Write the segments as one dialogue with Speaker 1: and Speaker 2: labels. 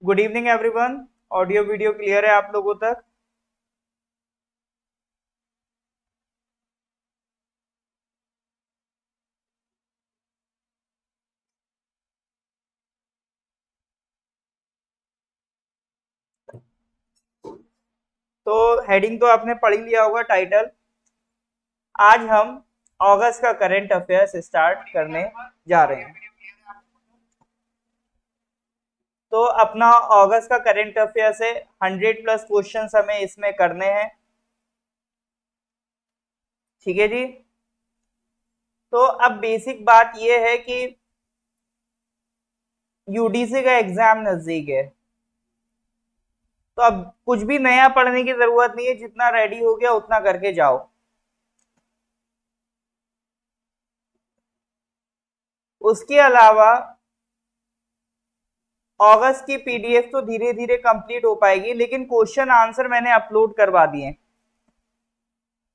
Speaker 1: Good evening everyone. Audio video clear है आप लोगों तक? तो हेडिंग तो आपने पढ़ ही लिया होगा, टाइटल। आज हम अगस्त का करंट अफेयर्स स्टार्ट करने जा रहे हैं। तो अपना अगस्त का करंट अफेयर्स है, 100+ क्वेश्चंस हमें इसमें करने हैं। ठीक है जी। तो अब बेसिक बात यह है कि यूडीसी का एग्जाम नजदीक है, तो अब कुछ भी नया पढ़ने की जरूरत नहीं है, जितना रेडी हो गया उतना करके जाओ। उसके अलावा अगस्त की पीडीएफ तो धीरे धीरे कंप्लीट हो पाएगी, लेकिन क्वेश्चन आंसर मैंने अपलोड करवा दिए।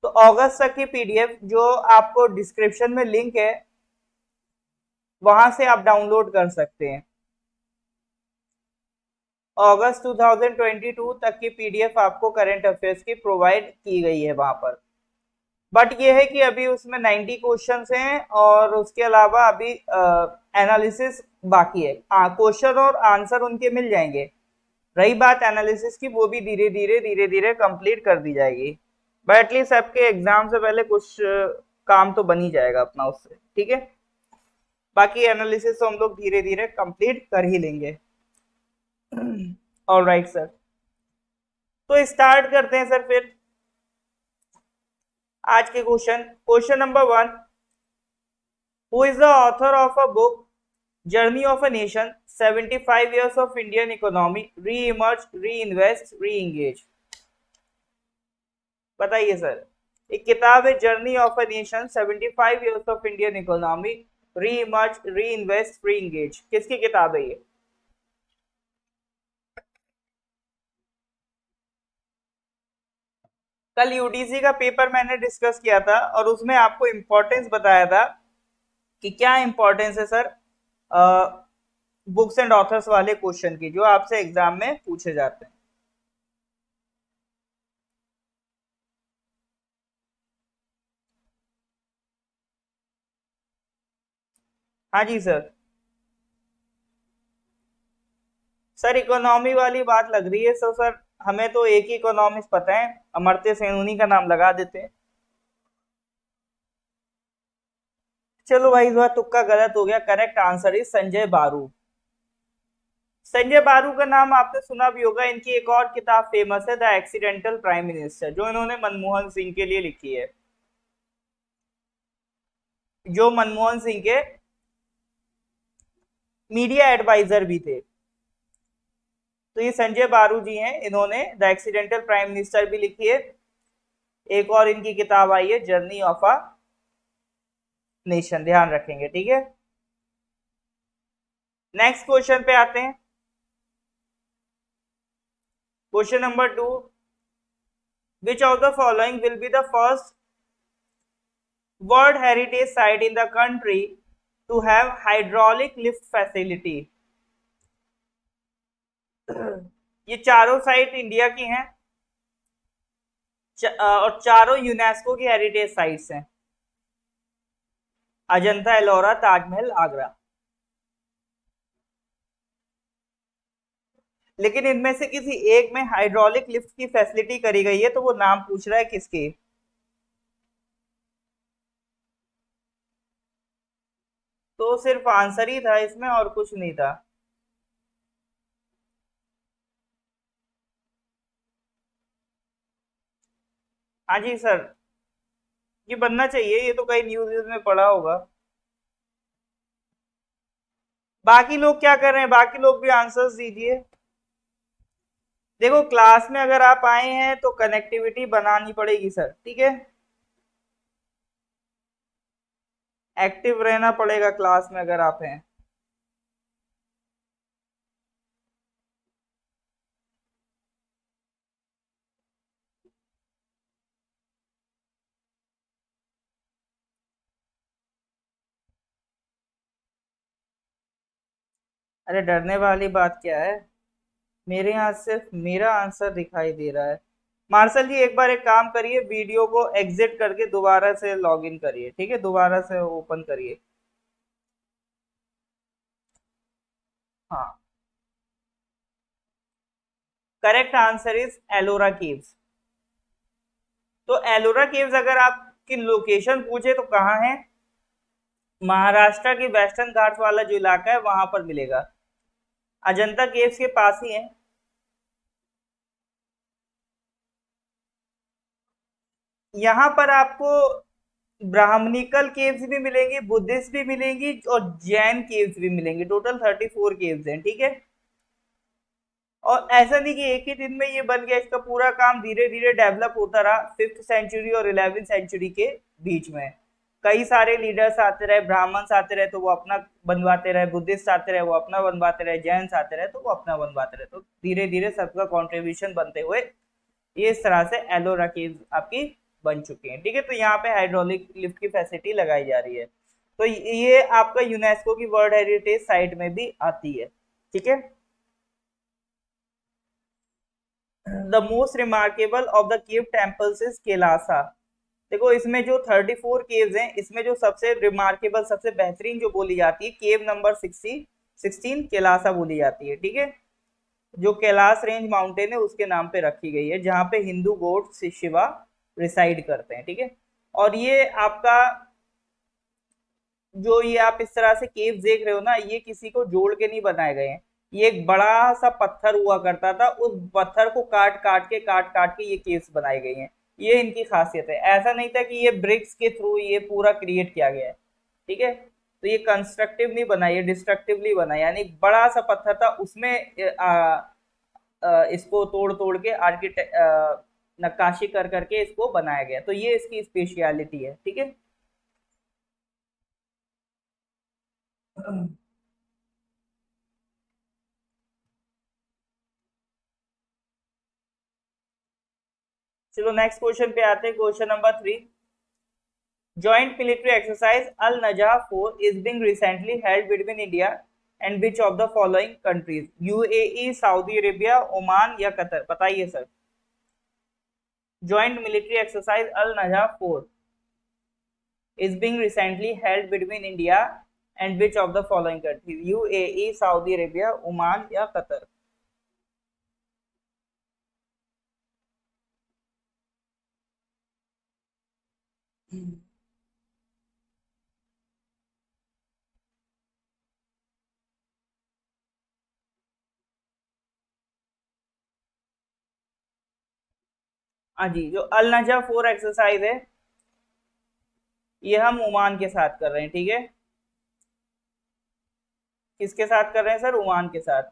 Speaker 1: तो अगस्त तक की पीडीएफ जो आपको डिस्क्रिप्शन में लिंक है, वहां से आप डाउनलोड कर सकते हैं। अगस्त 2022 तक की पीडीएफ आपको करंट अफेयर्स की प्रोवाइड की गई है वहां पर। बट ये है कि अभी उसमें 90 क्वेश्चंस हैं और उसके अलावा अभी एनालिसिस बाकी है। क्वेश्चन और आंसर उनके मिल जाएंगे। रही बात एनालिसिस की, वो भी धीरे धीरे कंप्लीट कर दी जाएगी। बट एटलीस्ट आपके एग्जाम से पहले कुछ काम तो बन ही जाएगा अपना उससे। ठीक है, बाकी एनालिसिस तो हम लोग धीरे धीरे कंप्लीट कर ही लेंगे। ऑलराइट सर, तो स्टार्ट करते हैं सर फिर आज के question number 1। Who is the author of a book journey of a nation 75 years of Indian economy, re-emerge, reinvest, re-engage? बताइए सर। एक किताब है journey of a nation 75 years of Indian economy, री इमर्ज, री invest, री engage. किसकी किताब है ये? कल यूडीसी का पेपर मैंने डिस्कस किया था और उसमें आपको इंपॉर्टेंस बताया था कि क्या इंपॉर्टेंस है सर बुक्स एंड ऑथर्स वाले क्वेश्चन की, जो आपसे एग्जाम में पूछे जाते हैं। हाँ जी सर। सर इकोनॉमी वाली बात लग रही है, सो सर हमें तो एक ही इकोनॉमिक्स पता है, अमर्त्य सेन, उन्हीं का नाम लगा देते हैं। चलो भाई, इस बार तुक्का गलत हो गया। करेक्ट आंसर इज संजय बारू। संजय बारू का नाम आपने सुना भी होगा। इनकी एक और किताब फेमस है, द एक्सीडेंटल प्राइम मिनिस्टर, जो इन्होंने मनमोहन सिंह के लिए लिखी है, जो मनमोहन सिंह के मीडिया एडवाइजर भी थे। तो ये संजय बारू जी हैं, इन्होंने द एक्सीडेंटल प्राइम मिनिस्टर भी लिखी है। एक और इनकी किताब आई है, जर्नी ऑफ अ नेशन, ध्यान रखेंगे। ठीक है, नेक्स्ट क्वेश्चन पे आते हैं। Question number 2। Which of the following will be the first world heritage site in the country to have hydraulic lift facility? ये चारों साइट इंडिया की हैं, और चारों यूनेस्को की हेरिटेज साइट्स हैं। अजंता, एलोरा, ताजमहल, आगरा। लेकिन इनमें से किसी एक में हाइड्रोलिक लिफ्ट की फैसिलिटी करी गई है, तो वो नाम पूछ रहा है किसकी। तो सिर्फ आंसर ही था इसमें और कुछ नहीं था। हाँ जी सर, ये बनना चाहिए, ये तो कई न्यूज में पढ़ा होगा। बाकी लोग क्या कर रहे हैं? बाकी लोग भी आंसर्स दीजिए। देखो, क्लास में अगर आप आए हैं तो कनेक्टिविटी बनानी पड़ेगी सर। ठीक है, एक्टिव रहना पड़ेगा क्लास में अगर आप हैं। अरे डरने वाली बात क्या है? मेरे यहाँ सिर्फ मेरा आंसर दिखाई दे रहा है। मार्शल जी एक बार एक काम करिए, वीडियो को एग्जिट करके दोबारा से लॉग इन करिए, ठीक है, दोबारा से ओपन करिए। हाँ, correct answer is Ellora caves. तो एलोरा केव्स अगर आपकी लोकेशन पूछे तो कहाँ है, महाराष्ट्र के वेस्टर्न घाट्स वाला जो इलाका है वहां पर मिलेगा, अजंता केव्स के पास ही है। यहाँ पर आपको ब्राह्मणिकल केव्स भी मिलेंगी, बुद्धिस्ट भी मिलेंगी और जैन केव्स भी मिलेंगी। टोटल 34 केव्स हैं, ठीक है। और ऐसा नहीं कि एक ही दिन में ये बन गया, इसका पूरा काम धीरे धीरे डेवलप होता रहा। 5th सेंचुरी और 11th सेंचुरी के बीच में कई सारे लीडर्स आते रहे, ब्राह्मण्स आते रहे तो वो अपना बनवाते रहे, बुद्धिस्ट आते रहे वो अपना बनवाते रहे, जैन्स आते रहे तो वो अपना बनवाते रहे, तो धीरे धीरे सबका कॉन्ट्रीब्यूशन बनते हुए ये इस तरह से एलोरा केव्स आपकी बन चुकी हैं, ठीक है। तो यहाँ पे हाइड्रोलिक लिफ्ट की फैसिलिटी लगाई जा रही है। तो ये आपका यूनेस्को की वर्ल्ड हेरिटेज साइट में भी आती है, ठीक है। The most remarkable of the cave temples is Kailasa. देखो इसमें जो 34 केव्स हैं, इसमें जो सबसे रिमार्केबल, सबसे बेहतरीन जो बोली जाती है, केव नंबर 16 कैलासा बोली जाती है, ठीक है। जो कैलाश रेंज माउंटेन है उसके नाम पे रखी गई है, जहां पे हिंदू गॉड शिवा रिसाइड करते हैं, ठीक है। और ये आपका जो ये आप इस तरह से केव देख रहे हो ना, ये किसी को जोड़ के नहीं बनाए गए हैं। ये एक बड़ा सा पत्थर हुआ करता था, उस पत्थर को काट काट के ये केव्स बनाई गई हैं। ये इनकी खासियत है, ऐसा नहीं था कि ये ब्रिक्स के थ्रू ये पूरा क्रिएट किया गया है, ठीक है। तो ये कंस्ट्रक्टिव नहीं बना, ये डिस्ट्रक्टिवली बना, यानी बड़ा सा पत्थर था उसमें इसको तोड़ तोड़ के आर्किटेक्ट नक्काशी कर करके इसको बनाया गया। तो ये इसकी स्पेशलिटी है, ठीक है। चलो नेक्स्ट क्वेश्चन पे आते हैं, question number 3। Joint military exercise Al Najah 4 is being recently held between India and which of the following countries, UAE, Saudi Arabia, Oman या कतर। बताइए sir. Joint military exercise Al Najah 4 is being recently held between India and which of the following countries, UAE, Saudi Arabia, Oman या Qatar. हाँ जी, जो अल नजा 4 exercise है ये हम Oman के साथ कर रहे हैं, ठीक है। किसके साथ कर रहे हैं सर, ओमान के साथ।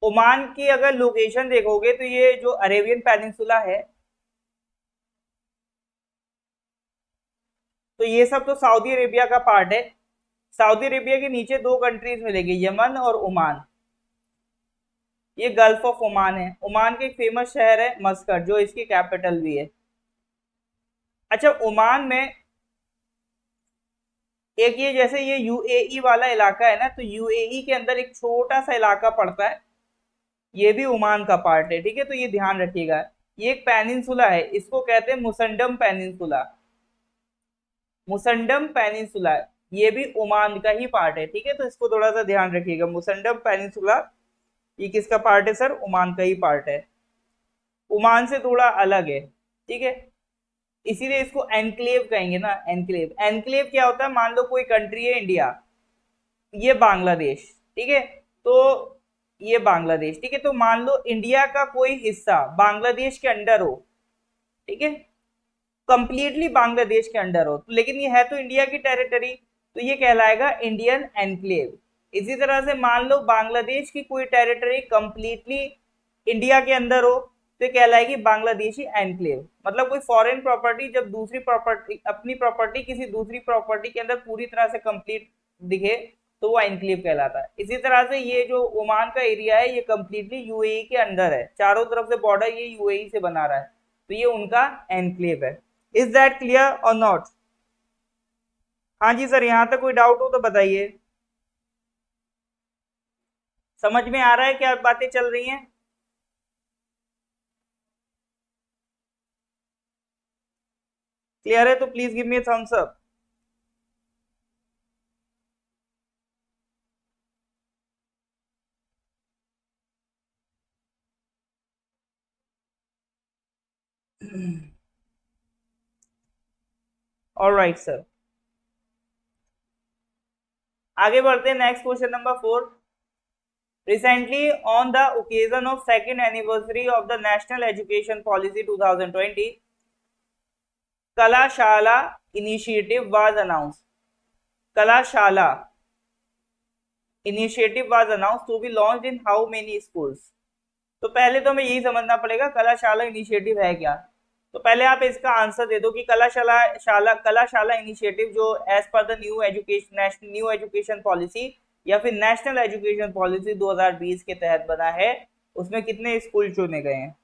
Speaker 1: ओमान की अगर लोकेशन देखोगे तो ये जो अरेबियन पेनिनसुला है, तो ये सब तो सऊदी अरेबिया का पार्ट है। सऊदी अरेबिया के नीचे दो कंट्रीज मिलेगी, यमन और ओमान। ये गल्फ ऑफ ओमान है। ओमान के एक फेमस शहर है मस्कट, जो इसकी कैपिटल भी है। अच्छा, ओमान में एक ये जैसे ये यूएई वाला इलाका है ना, तो यूएई के अंदर एक छोटा सा इलाका पड़ता है, ये भी ओमान का पार्ट है, ठीक है। तो ये ध्यान रखिएगा, ये एक पेनिनसुला है, इसको कहते हैं मुसंडम पेनिनसुला। मुसंडम पेनिनसुला ये भी ओमान का ही पार्ट है, ठीक है। तो इसको थोड़ा सा ध्यान रखिएगा, मुसंडम पेनिनसुला ये किसका पार्ट है सर, ओमान का ही पार्ट है। ओमान से थोड़ा अलग है, ठीक है। इसीलिए इसको एनक्लेव कहेंगे ना, एनक्लेव। एनक्लेव क्या होता है, मान लो कोई कंट्री है इंडिया, ये बांग्लादेश, ठीक है। तो ये बांग्लादेश, ठीक है। तो मान लो इंडिया का कोई हिस्सा बांग्लादेश के अंडर हो, ठीक है, कंप्लीटली बांग्लादेश के अंडर हो, तो लेकिन ये है तो इंडिया की टेरिटरी, तो ये कहलाएगा इंडियन एनक्लेव। इसी तरह से मान लो बांग्लादेश की कोई टेरिटरी कंप्लीटली इंडिया के अंदर हो, तो ये कहलाएगी बांग्लादेशी एनक्लेव। मतलब कोई फॉरेन प्रॉपर्टी जब दूसरी प्रॉपर्टी, अपनी प्रॉपर्टी किसी दूसरी प्रॉपर्टी के अंदर पूरी तरह से कंप्लीट दिखे, तो वो एनक्लेव कहलाता है। इसी तरह से ये जो ओमान का एरिया है ये कंप्लीटली यूएई के अंदर है, चारों तरफ से बॉर्डर ये यूएई से बना रहा है, तो ये उनका एनक्लेव है। इज दैट क्लियर और नॉट? हाँ जी सर, यहां तक कोई डाउट हो तो बताइए। समझ में आ रहा है क्या बातें चल रही हैं? क्लियर है तो please give me a thumbs up. Alright sir, आगे बढ़ते हैं। Next question number 4। Recently, on the occasion of second anniversary of the National Education Policy 2020, Kalashala initiative was announced. Kalashala initiative was announced to be launched in how many schools? तो पहले तो हमें यही समझना पड़ेगा कलाशाला इनिशिएटिव है क्या। तो पहले आप इसका आंसर दे दो कि कलाशाला इनिशिएटिव जो एज पर द न्यू एजुकेशन पॉलिसी या फिर नेशनल एजुकेशन पॉलिसी 2020 के तहत बना है, उसमें कितने स्कूल चुने गए हैं?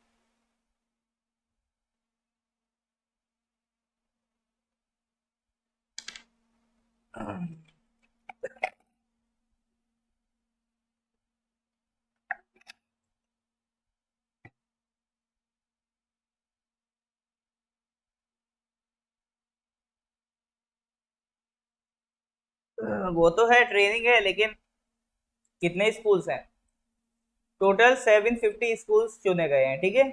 Speaker 1: वो तो है, ट्रेनिंग है, लेकिन कितने स्कूल्स हैं? टोटल 750 स्कूल्स चुने गए हैं, ठीक है।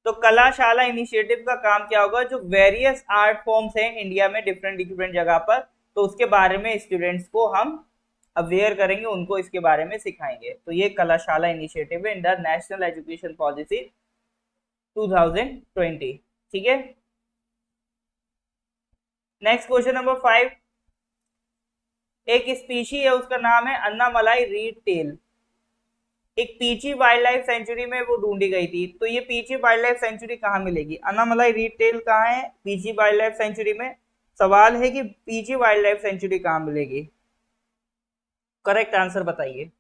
Speaker 1: तो कलाशाला इनिशिएटिव का काम क्या होगा, जो वेरियस आर्ट फॉर्म्स हैं इंडिया में डिफरेंट डिफरेंट जगह पर, तो उसके बारे में स्टूडेंट्स को हम अवेयर करेंगे, उनको इसके बारे में सिखाएंगे। तो ये कलाशाला इनिशिएटिव है इंडर नेशनल एजुकेशन पॉलिसी 2020, ठीक है। Next question number 5। एक स्पीशी है, उसका नाम है अन्नामलाई रीड टेल। एक पीची वाइल्ड लाइफ सेंचुरी में वो ढूंढी गई थी। तो ये पीची वाइल्ड लाइफ सेंचुरी कहाँ मिलेगी? अन्नामलाई रीड टेल कहाँ है? पीची वाइल्ड लाइफ सेंचुरी में। सवाल है कि पीची वाइल्ड लाइफ सेंचुरी कहाँ मिलेगी? करेक्ट आंसर बताइए।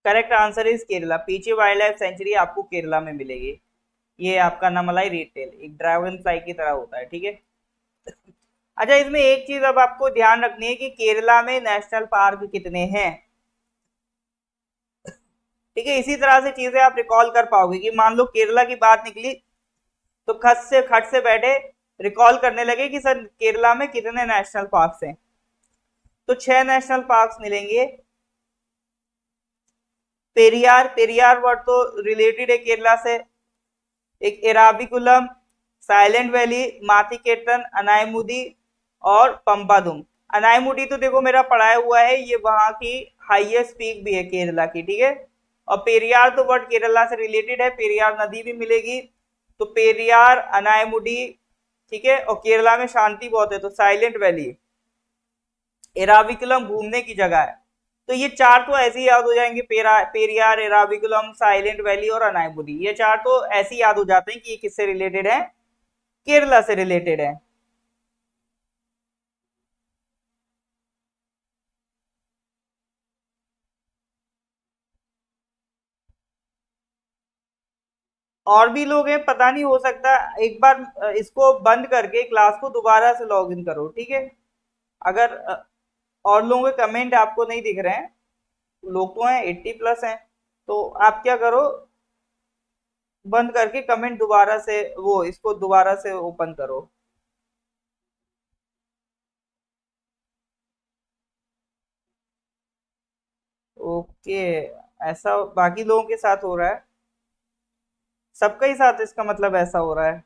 Speaker 1: Correct answer is Kerala. पीछे वाइल्ड लाइफ सेंचुरी आपको केरला में मिलेगी। ये आपका नमलाई रिटेल एक ड्रैगन फ्लाई की तरह होता है, ठीक है। अच्छा, इसमें एक चीज अब आपको ध्यान रखनी है कि केरला में नेशनल पार्क कितने हैं, ठीक है। इसी तरह से चीजें आप रिकॉल कर पाओगे कि मान लो केरला की बात निकली तो खट से बैठे रिकॉल करने लगे कि सर केरला में कितने नेशनल पार्क्स हैं। तो 6 नेशनल पार्क्स मिलेंगे। पेरियार वर्ड तो रिलेटेड है केरला से। एक एराविकुलम, साइलेंट वैली, माथिकेटन, अनायमुदी और पंपादुम। अनायमुदी तो देखो मेरा पढ़ाया हुआ है, ये वहां की हाईएस्ट पीक भी है केरला की, ठीक है। और पेरियार तो वर्ड केरला से रिलेटेड है, पेरियार नदी भी मिलेगी। तो पेरियार, अनायमुडी, ठीक है। और केरला में शांति बहुत है, तो साइलेंट वैली। एराविकुलम घूमने की जगह है। तो ये चार तो ऐसे ही याद हो जाएंगे, पेरियार, एराविकुलम, साइलेंट वैली और अनायमुदी। ये चार तो ऐसे ही याद हो जाते हैं कि ये किससे रिलेटेड है? केरला से रिलेटेड है। और भी लोग हैं, पता नहीं, हो सकता। एक बार इसको बंद करके क्लास को दोबारा से लॉग इन करो, ठीक है। अगर और लोगों के कमेंट आपको नहीं दिख रहे हैं, लोग तो हैं 80 प्लस हैं, तो आप क्या करो, बंद करके कमेंट दोबारा से, वो इसको दोबारा से ओपन करो। ओके, ऐसा बाकी लोगों के साथ हो रहा है? सबका ही साथ इसका मतलब ऐसा हो रहा है?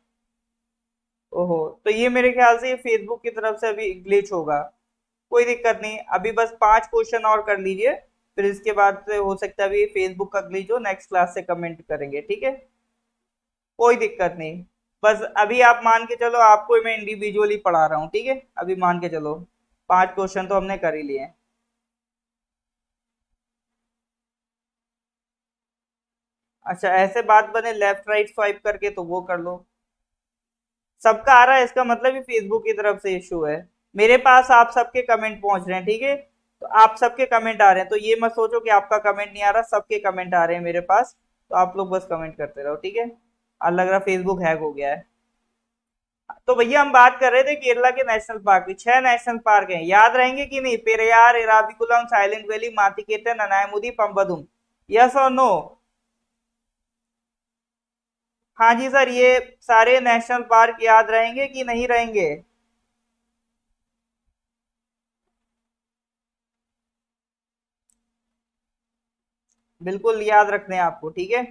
Speaker 1: ओहो, तो ये मेरे ख्याल से ये फेसबुक की तरफ से अभी ग्लिच होगा। कोई दिक्कत नहीं, अभी बस 5 क्वेश्चन और कर लीजिए, फिर इसके बाद से हो सकता है अभी फेसबुक का ग्लिच हो, नेक्स्ट क्लास से कमेंट करेंगे, ठीक है। कोई दिक्कत नहीं। बस अभी आप मान के चलो, आपको मैं इंडिविजुअली पढ़ा रहा हूँ, ठीक है, अभी मान के चलो 5 क्वेश्चन तो हमने कर ही लिए हैं। अच्छा, ऐसे बात बने लेफ्ट राइट स्वाइप करके, तो वो कर लो। सबका आ रहा है, इसका मतलब ही फेसबुक की तरफ से इशू है। मेरे पास आप सबके कमेंट पहुंच रहे हैं, ठीक है, तो आप सबके कमेंट आ रहे हैं, तो ये मत सोचो कि आपका कमेंट नहीं आ रहा, सबके कमेंट आ रहे हैं मेरे पास। तो आप लोग बस कमेंट करते रहो, ठीक है। लग रहा फेसबुक हैक हो गया है। तो भैया हम बात कर रहे थे केरला के नेशनल पार्क की। 6 नेशनल पार्क हैं, याद रहेंगे कि नहीं? Periyar, Eravikulam, Silent Valley, Mathikettan, Anamudi, Pambadum. Yes और नो? हाँ जी सर, ये सारे नेशनल पार्क याद रहेंगे कि नहीं रहेंगे? बिल्कुल याद रखने हैं आपको, ठीक है।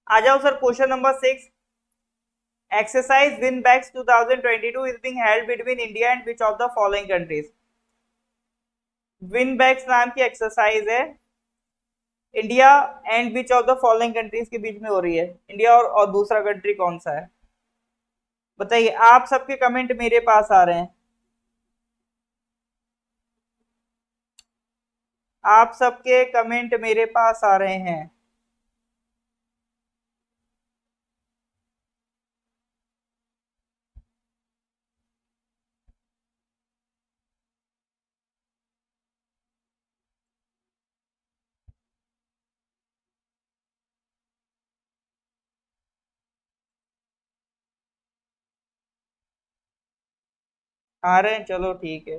Speaker 1: आ जाओ sir, question number 6। Exercise Vinbax 2022 is being held between India and which of the following countries? Vinbax नाम की एक्सरसाइज है, India and which of the following countries के बीच में हो रही है। इंडिया और दूसरा कंट्री कौन सा है? बताइए, आप सबके कमेंट मेरे पास आ रहे हैं। आप सबके कमेंट मेरे पास आ रहे हैं। आ रहे हैं, चलो ठीक है।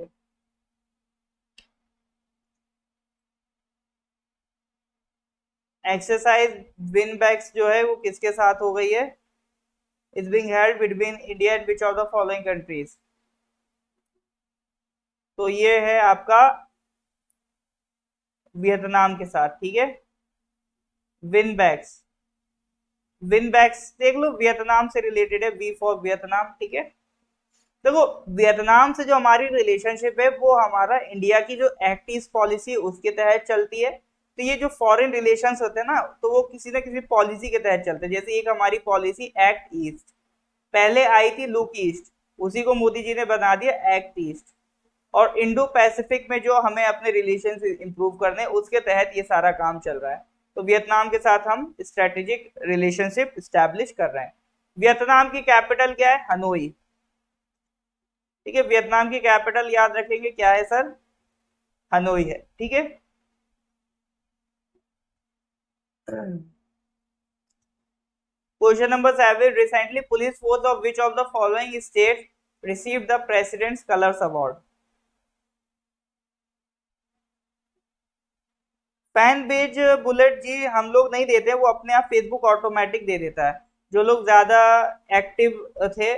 Speaker 1: एक्सरसाइज विन बैक्स जो है वो किसके साथ हो गई है? Is being held between India and which of the following countries? तो ये है आपका वियतनाम के साथ, ठीक है। विन बैक्स, विन बैक्स देख लो, वियतनाम से रिलेटेड है, वी फॉर वियतनाम, ठीक है। देखो, वियतनाम से जो हमारी रिलेशनशिप है वो हमारा इंडिया की जो एक्ट ईस्ट पॉलिसी उसके तहत चलती है। तो ये जो फॉरेन रिलेशंस होते हैं ना, तो वो किसी ना किसी पॉलिसी के तहत चलते हैं। जैसे एक हमारी पॉलिसी एक्ट ईस्ट, पहले आई थी लुक ईस्ट, उसी को मोदी जी ने बना दिया एक्ट ईस्ट। और इंडो पैसिफिक में जो हमें अपने रिलेशन इंप्रूव करने, उसके तहत ये सारा काम चल रहा है। तो वियतनाम के साथ हम स्ट्रेटेजिक रिलेशनशिप स्टैब्लिश कर रहे हैं। वियतनाम की कैपिटल क्या है? हनोई, ठीक है। वियतनाम की कैपिटल याद रखेंगे, क्या है सर? हनोई है, ठीक है। Question number 7। Recently police force of which of the following state receive the president's colours award? Fan page bullet जी हम लोग नहीं देते, वो अपने आप फेसबुक ऑटोमेटिक दे देता है। जो लोग ज्यादा एक्टिव थे,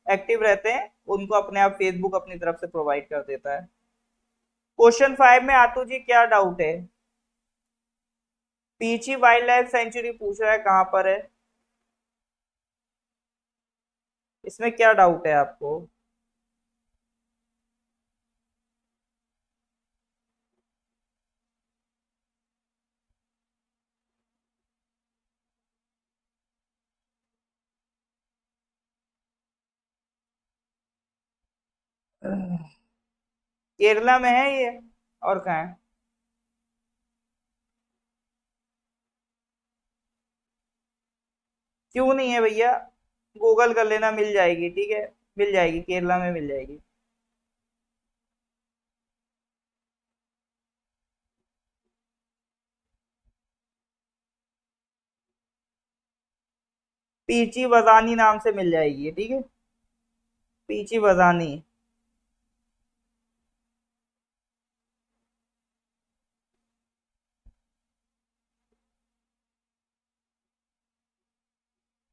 Speaker 1: एक्टिव रहते हैं, उनको अपने आप फेसबुक अपनी तरफ से प्रोवाइड कर देता है। क्वेश्चन 5 में आतू जी क्या डाउट है? पीची वाइल्ड लाइफ सेंचुरी पूछ रहा है, कहाँ पर है? इसमें क्या डाउट है आपको? केरला में है ये, और कहाँ है? क्यों नहीं है भैया? गूगल कर लेना, मिल जाएगी, ठीक है। मिल जाएगी, केरला में मिल जाएगी। पीची वजानी नाम से मिल जाएगी, ठीक है। पीची वजानी।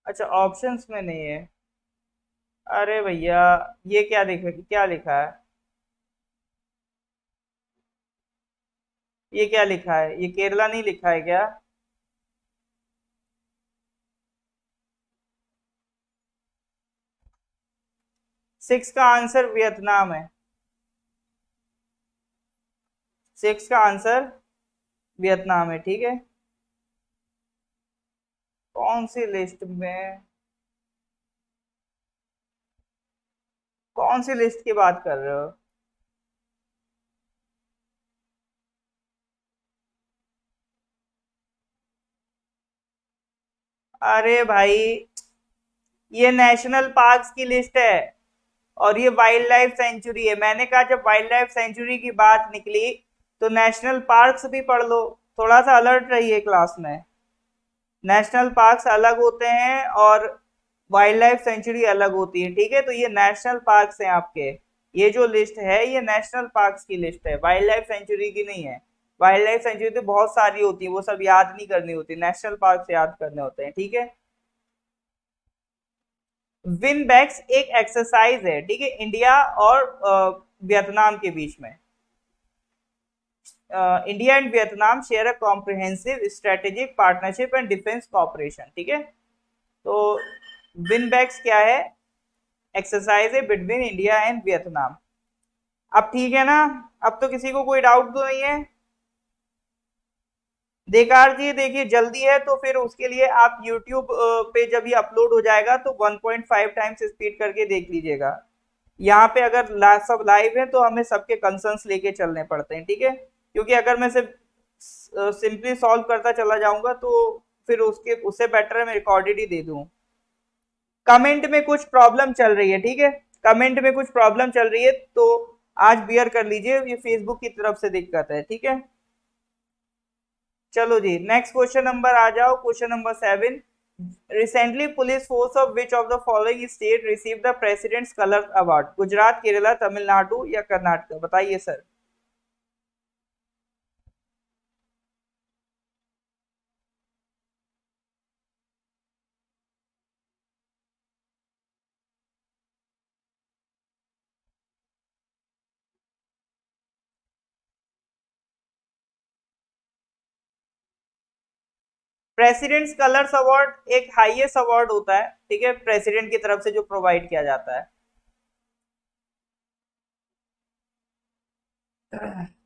Speaker 1: अच्छा, ऑप्शंस में नहीं है? अरे भैया, ये क्या लिखा, क्या लिखा है? ये क्या लिखा है? ये केरला नहीं लिखा है क्या? 6 का आंसर वियतनाम है। 6 का आंसर वियतनाम है, ठीक है। कौन सी लिस्ट में, कौन सी लिस्ट की बात कर रहे हो? अरे भाई, ये नेशनल पार्क्स की लिस्ट है और ये वाइल्ड लाइफ सेंचुरी है। मैंने कहा जब वाइल्ड लाइफ सेंचुरी की बात निकली तो नेशनल पार्क्स भी पढ़ लो। थोड़ा सा अलर्ट रहिए क्लास में। नेशनल पार्क्स अलग होते हैं और वाइल्ड लाइफ सेंचुरी अलग होती है, ठीक है? तो ये नेशनल पार्क्स हैं आपके। ये जो लिस्ट है ये नेशनल पार्क्स की लिस्ट है, वाइल्ड लाइफ सेंचुरी की नहीं है। वाइल्ड लाइफ सेंचुरी तो बहुत सारी होती है, वो सब याद नहीं करनी होती, नेशनल पार्क याद करने होते हैं, ठीक है? विन बैक्स एक एक्सरसाइज है, ठीक है, इंडिया और वियतनाम के बीच में। India and Vietnam share a comprehensive strategic partnership and defence cooperation, ठीक है? तो विन बैक्स क्या है? एक्सरसाइज है बिटवीन इंडिया एंड वियतनाम। अब ठीक है ना? अब तो किसी को कोई डाउट तो नहीं है? देकार जी देखिए, जल्दी है तो फिर उसके लिए आप YouTube पे जब ये अपलोड हो जाएगा तो 1.5 टाइम्स स्पीड करके देख लीजिएगा। यहाँ पे अगर सब लाइव है तो हमें सबके कंसर्न्स लेके चलने पड़ते हैं, ठीक है? क्योंकि अगर मैं सिर्फ सिंपली सॉल्व करता चला जाऊंगा तो फिर उसके उससे बेटर है मैं रिकॉर्डेड ही दे दूं। कमेंट में कुछ प्रॉब्लम चल रही है, ठीक है? कमेंट में कुछ प्रॉब्लम चल रही है तो आज बियर कर लीजिए, ये फेसबुक की तरफ से दिक्कत है, ठीक है? चलो जी, नेक्स्ट क्वेश्चन नंबर आ जाओ, question number 7। Recently police force of which of the following state receive the president's colour award? Gujarat, Kerala, Tamil Nadu या कर्नाटक? बताइए सर। प्रेसिडेंट्स कलर्स अवार्ड एक हाईएस्ट अवार्ड होता है, ठीक है, प्रेसिडेंट की तरफ से जो प्रोवाइड किया जाता है।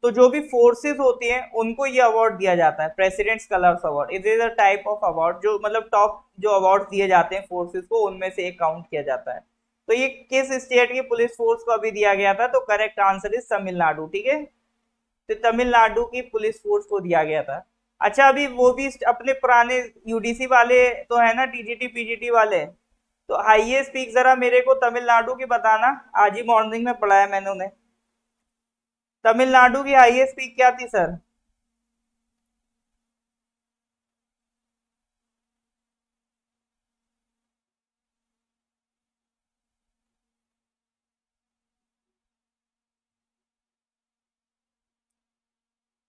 Speaker 1: तो जो भी फोर्सेस होती हैं उनको ये अवार्ड दिया जाता है, president's colours award. It is a type of award जो मतलब टॉप जो अवार्ड दिए जाते हैं फोर्सेस को, उनमें से एक काउंट किया जाता है। तो ये किस स्टेट की पुलिस फोर्स को अभी दिया गया था? तो करेक्ट आंसर इज तमिलनाडु, ठीक है? तो तमिलनाडु की पुलिस फोर्स को दिया गया था। अच्छा, अभी वो भी अपने पुराने यूडीसी वाले तो है ना, टीजीटी पीजीटी वाले, तो हाईएस्ट पीक जरा मेरे को तमिलनाडु की बताना। आज ही मॉर्निंग में पढ़ा है मैंने उन्हें। तमिलनाडु की हाईएस्ट पीक क्या थी सर?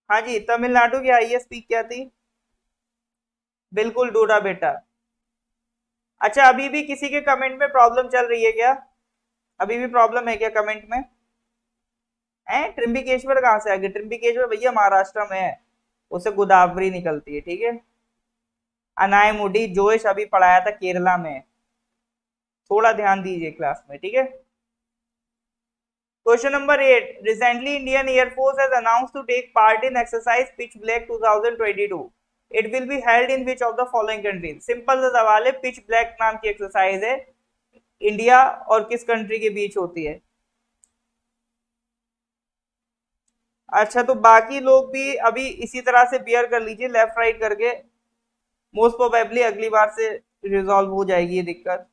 Speaker 1: हाँ जी, तमिलनाडु की हाईएस्ट पीक क्या थी? बिल्कुल डोडा बेटा। अच्छा, अभी भी किसी के कमेंट में प्रॉब्लम चल रही है क्या? अभी भी प्रॉब्लम है क्या कमेंट में? है, त्रिम्बिकेश्वर कहाँ से आ गया? त्रिम्बिकेश्वर भैया महाराष्ट्र में है, उसे गोदावरी निकलती है, ठीक है? अनायमुडी जोश अभी पढ़ाया था केरला में। थोड़ा ध्यान दीजिए क्लास में, ठीक है? Question number 8। Recently Indian air force has announced to take part in exercise Pitch Black 2022। It will be held in which of the following countries? Simple सा सवाल है, पिच ब्लैक नाम की एक्सरसाइज है, इंडिया और किस कंट्री के बीच होती है? अच्छा, तो बाकी लोग भी अभी इसी तरह से बियर कर लीजिए लेफ्ट राइट करके। मोस्ट प्रोबेबली अगली बार से रिजॉल्व हो जाएगी ये दिक्कत।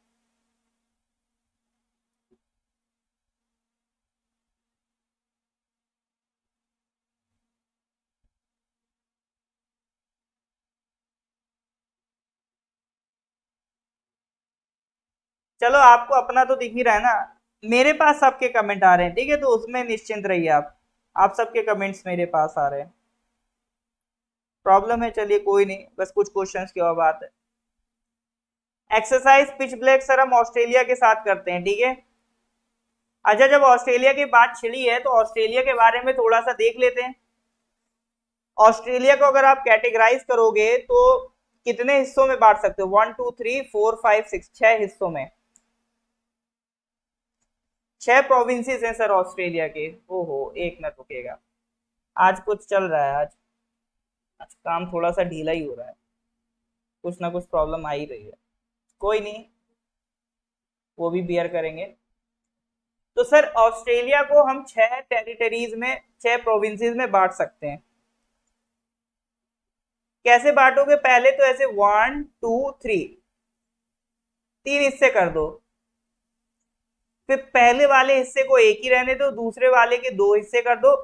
Speaker 1: चलो, आपको अपना तो दिख ही रहा है ना। मेरे पास सबके कमेंट आ रहे हैं, ठीक है? तो उसमें निश्चिंत रहिए आप सबके कमेंट्स मेरे पास आ रहे हैं। प्रॉब्लम है, चलिए कोई नहीं, बस कुछ क्वेश्चंस की और बात है। एक्सरसाइज पिच ब्लैक सर हम ऑस्ट्रेलिया के साथ करते हैं, ठीक है? अच्छा, जब ऑस्ट्रेलिया की बात छिड़ी है तो ऑस्ट्रेलिया के बारे में थोड़ा सा देख लेते हैं। ऑस्ट्रेलिया को अगर आप कैटेगराइज करोगे तो कितने हिस्सों में बांट सकते हो? 1 2 3 4 5 6, 6 हिस्सों में। 6 प्रोविंसेस हैं सर ऑस्ट्रेलिया के। ओहो, एक मिनट रुकेगा, आज कुछ चल रहा है, आज आज काम थोड़ा सा ढीला ही हो रहा है। कुछ ना कुछ प्रॉब्लम आ ही रही है, कोई नहीं, वो भी बियर करेंगे। तो सर ऑस्ट्रेलिया को हम 6 टेरिटरीज में, 6 प्रोविंसेस में बांट सकते हैं। कैसे बांटोगे? पहले तो ऐसे 1 2 3 3 हिस्से कर दो, फिर पहले वाले हिस्से को एक ही रहने दो, दूसरे वाले के 2 हिस्से कर दो,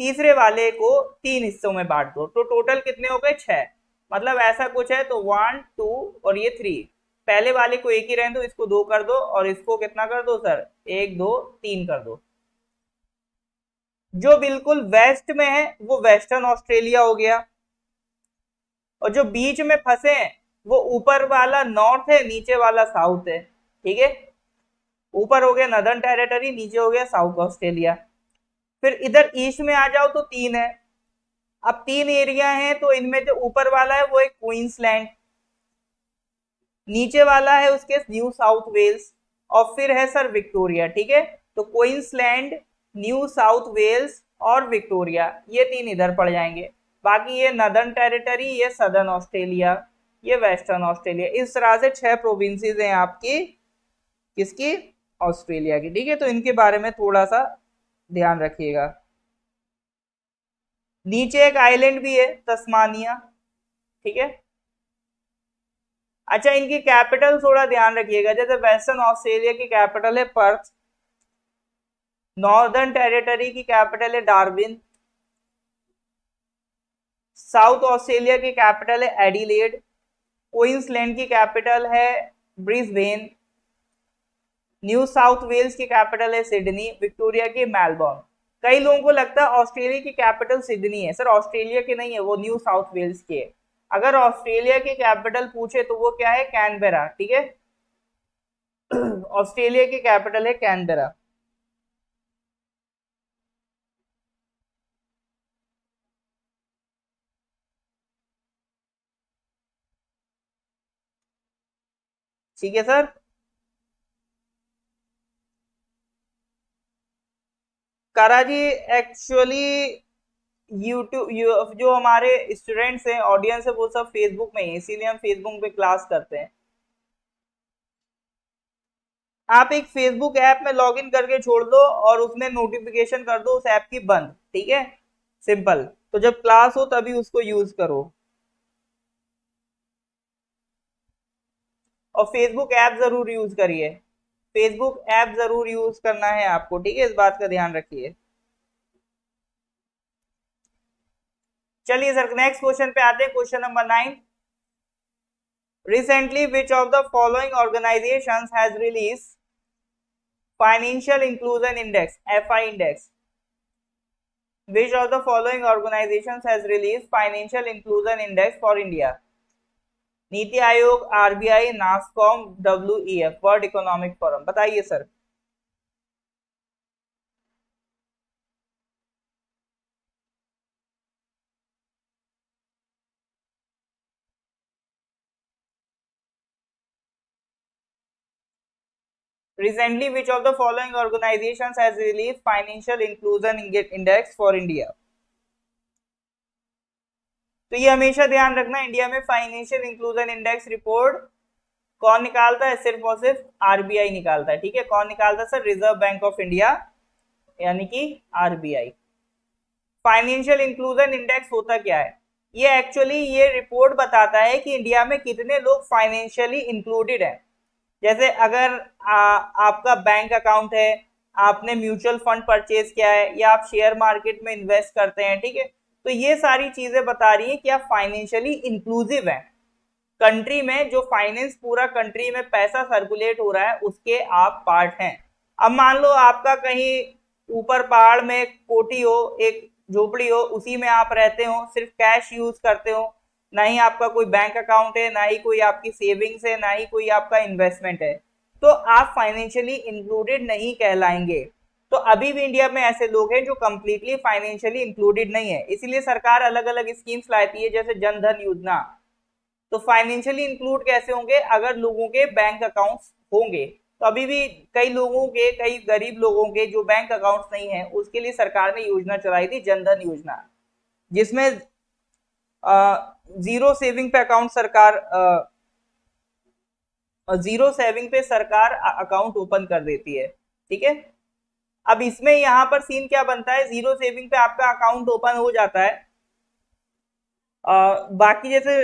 Speaker 1: तीसरे वाले को 3 हिस्सों में बांट दो, तो टोटल कितने हो गए? 6। मतलब ऐसा कुछ है, तो 1 2 और ये 3, पहले वाले को एक ही रहने दो, इसको 2 कर दो, और इसको कितना कर दो सर? 1 2 3 कर दो। जो बिल्कुल वेस्ट में है वो वेस्टर्न ऑस्ट्रेलिया हो गया, और जो बीच में फंसे हैं वो ऊपर वाला नॉर्थ है, नीचे वाला साउथ है। ठीक है, ऊपर हो गया नदर्न टेरिटरी, नीचे हो गया साउथ ऑस्ट्रेलिया। फिर इधर ईस्ट में आ जाओ तो 3 है। अब 3 एरिया हैं, तो इनमें जो ऊपर वाला है वो एक क्वींसलैंड, नीचे वाला है उसके न्यू साउथ वेल्स, और फिर है सर विक्टोरिया। ठीक है, तो क्वींसलैंड, न्यू साउथ वेल्स और विक्टोरिया, ये 3 इधर पड़ जाएंगे। बाकी ये नदर्न टेरिटरी, ये सदर्न ऑस्ट्रेलिया, ये वेस्टर्न ऑस्ट्रेलिया, इस तरह से 6 प्रोविंसेस हैं आपकी, किसकी? ऑस्ट्रेलिया की। ठीक है, तो इनके बारे में थोड़ा सा ध्यान रखिएगा। नीचे एक आइलैंड भी है, तस्मानिया। ठीक है, अच्छा इनकी कैपिटल थोड़ा ध्यान रखिएगा, जैसे वेस्टर्न ऑस्ट्रेलिया की कैपिटल है पर्थ, नॉर्दर्न टेरिटरी की कैपिटल है डार्विन, साउथ ऑस्ट्रेलिया की कैपिटल है एडिलेड, क्वींसलैंड की कैपिटल है ब्रिस्बेन, न्यू साउथ वेल्स की कैपिटल है सिडनी, विक्टोरिया की मेलबर्न। कई लोगों को लगता है ऑस्ट्रेलिया की कैपिटल सिडनी है, सर ऑस्ट्रेलिया की नहीं है, वो न्यू साउथ वेल्स की है। अगर ऑस्ट्रेलिया की कैपिटल पूछे तो वो क्या है? कैनबेरा। ठीक है, ऑस्ट्रेलिया की कैपिटल है कैनबेरा। ठीक है सर, कराजी एक्चुअली यूट्यूब जो हमारे स्टूडेंट्स हैं, ऑडियंस है, वो सब फेसबुक में है, इसीलिए हम फेसबुक पे क्लास करते हैं। आप एक फेसबुक ऐप में लॉगिन करके छोड़ दो और उसमें नोटिफिकेशन कर दो उस ऐप की बंद। ठीक है, सिंपल। तो जब क्लास हो तभी उसको यूज करो, और फेसबुक ऐप जरूर यूज करिए, फेसबुक ऐप जरूर यूज करना है आपको। ठीक है, इस बात का ध्यान रखिए। चलिए सर नेक्स्ट क्वेश्चन पे आते हैं, question number 9। Recently, which of the following organizations has released Financial Inclusion Index (FI index)? Which of the following organizations has released Financial Inclusion Index for India? NITI Aayog, RBI, NASSCOM, WEF, world economic forum. बताइए sir. Recently, which of the following organizations has released Financial Inclusion Index for India? तो ये हमेशा ध्यान रखना, India में financial inclusion index report कौन निकालता है? सिर्फ और सिर्फ आरबीआई निकालता है। ठीक है, कौन निकालता है sir? Reserve bank of India, यानी कि आरबीआई। फाइनेंशियल इंक्लूजन इंडेक्स होता क्या है? ये एक्चुअली ये रिपोर्ट बताता है कि इंडिया में कितने लोग फाइनेंशियली इंक्लूडेड हैं। जैसे अगर आपका बैंक अकाउंट है, आपने म्यूचुअल फंड परचेज किया है, या आप शेयर मार्केट में इन्वेस्ट करते हैं, ठीक है, तो ये सारी चीजें बता रही है कि आप फाइनेंशियली इंक्लूसिव हैं कंट्री में, जो फाइनेंस पूरा कंट्री में पैसा सर्कुलेट हो रहा है उसके आप पार्ट हैं। अब मान लो आपका कहीं ऊपर पहाड़ में कोठी हो, एक झोपड़ी हो, उसी में आप रहते हो, सिर्फ कैश यूज करते हो, ना ही आपका कोई बैंक अकाउंट है, ना ही कोई आपकी सेविंग्स है, ना ही कोई आपका इन्वेस्टमेंट है, तो आप फाइनेंशियली इंक्लूडेड नहीं कहलाएंगे। तो अभी भी इंडिया में ऐसे लोग हैं जो कंप्लीटली फाइनेंशियली इंक्लूडेड नहीं है, इसीलिए सरकार अलग अलग स्कीम्स लाती है, जैसे जन धन योजना। तो फाइनेंशियली इंक्लूड कैसे होंगे? अगर लोगों के बैंक अकाउंट्स होंगे। तो अभी भी कई लोगों के, कई गरीब लोगों के जो बैंक अकाउंट्स नहीं है, उसके लिए सरकार ने योजना चलाई थी, जन धन योजना, जिसमें जीरो सेविंग पे अकाउंट सरकार जीरो सेविंग पे सरकार अकाउंट ओपन कर देती है, ठीक है। अब इसमें यहाँ पर सीन क्या बनता है, जीरो सेविंग पे आपका अकाउंट ओपन हो जाता है। बाकी जैसे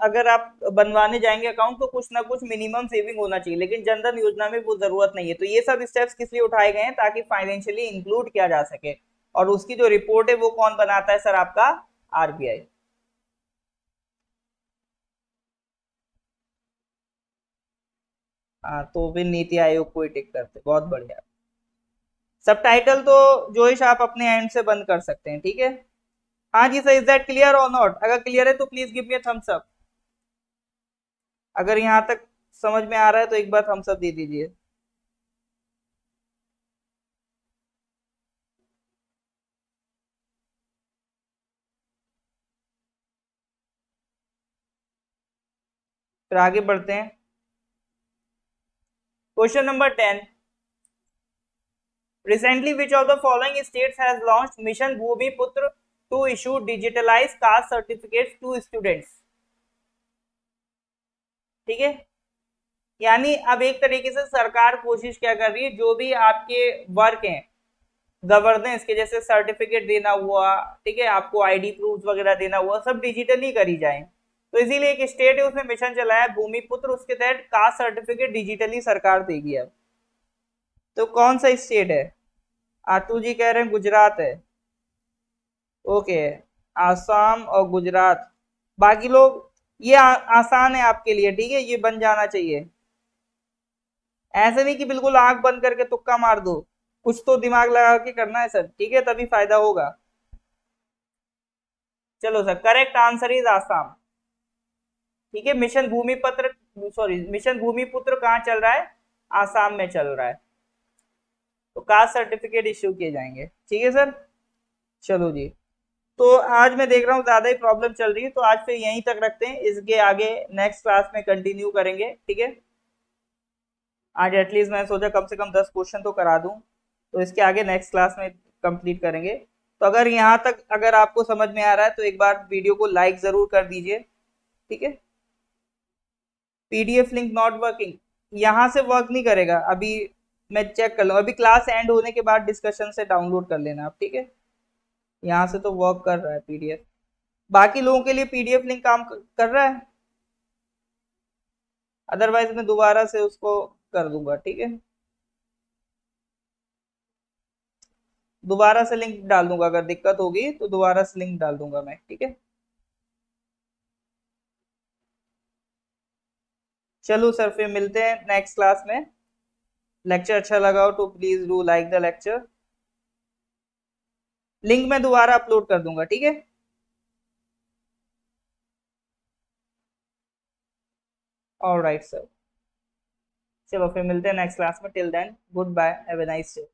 Speaker 1: अगर आप बनवाने जाएंगे अकाउंट तो कुछ ना कुछ मिनिमम सेविंग होना चाहिए, लेकिन जनधन योजना में वो जरूरत नहीं है। तो ये सब स्टेप्स किस लिए उठाए गए हैं, ताकि फाइनेंशियली इंक्लूड किया जा सके। और उसकी जो रिपोर्ट है वो कौन बनाता है सर, आपका आरबीआई। हाँ, तो फिर नीति आयोग को ही टिक करते, बहुत बढ़िया। सबटाइटल तो जोइश आप अपने एंड से बंद कर सकते हैं, ठीक है। हाँ जी सर, इज दैट क्लियर और नॉट? अगर क्लियर है तो please give me a thumbs up. अगर यहाँ तक समझ में आ रहा है तो एक बार थम्स अप दे दीजिए। फिर आगे बढ़ते हैं। Question number 10। Recently, which of the following states has launched Mission Bhumiputra to issue digitalized caste certificates to students? ठीक है। यानी अब एक तरीके से सरकार कोशिश क्या कर रही है, जो भी आपके वर्क हैं गवर्नेंस के, जैसे सर्टिफिकेट देना हुआ, ठीक है, आपको आईडी प्रूफ वगैरह देना हुआ, सब डिजिटली करी जाए। तो इसीलिए एक स्टेट है उसने मिशन चलाया भूमिपुत्र, उसके तहत कास्ट सर्टिफिकेट डिजिटली सरकार देगी अब। तो कौन सा स्टेट है? आतू जी कह रहे हैं गुजरात है। ओके, आसाम और गुजरात। बाकी लोग, ये आसान है आपके लिए, ठीक है, ये बन जाना चाहिए। ऐसे नहीं कि बिल्कुल आंख बंद करके तुक्का मार दो, कुछ तो दिमाग लगा के करना है सर, ठीक है, तभी फायदा होगा। चलो sir, correct answer is Assam. ठीक है, मिशन भूमिपत्र, सॉरी, मिशन भूमिपुत्र कहाँ चल रहा है? आसाम में चल रहा है। तो कास्ट सर्टिफिकेट इश्यू किए जाएंगे, ठीक है सर। चलो जी, तो आज मैं देख रहा हूँ ज्यादा ही प्रॉब्लम चल रही है, तो आज फिर यहीं तक रखते हैं, इसके आगे नेक्स्ट क्लास में कंटिन्यू करेंगे, ठीक है। आज एटलीस्ट मैं सोचा कम से कम 10 क्वेश्चन तो करा दूं, तो इसके आगे नेक्स्ट क्लास में कंप्लीट करेंगे। तो अगर यहाँ तक अगर आपको समझ में आ रहा है तो एक बार वीडियो को लाइक जरूर कर दीजिए, ठीक है। पीडीएफ लिंक नॉट वर्किंग, यहाँ से वर्क नहीं करेगा अभी। मैं चेक कर लूँ, अभी क्लास एंड होने के बाद डिस्कशन से डाउनलोड कर लेना आप, ठीक है। यहाँ से तो वर्क कर रहा है पीडीएफ। बाकी लोगों के लिए पीडीएफ लिंक काम कर रहा है, अदरवाइज मैं दोबारा से उसको कर दूंगा, ठीक है। दोबारा से लिंक डाल दूंगा, अगर दिक्कत होगी तो दोबारा से लिंक डाल दूंगा मैं, ठीक है। चलो सर, फिर मिलते हैं नेक्स्ट क्लास में। लेक्चर अच्छा लगा हो तो please do like the lecture. Link मैं दोबारा अपलोड कर दूंगा, ठीक है। ऑलराइट सर, चलो फिर मिलते हैं नेक्स्ट क्लास में। Till then goodbye, have a nice day.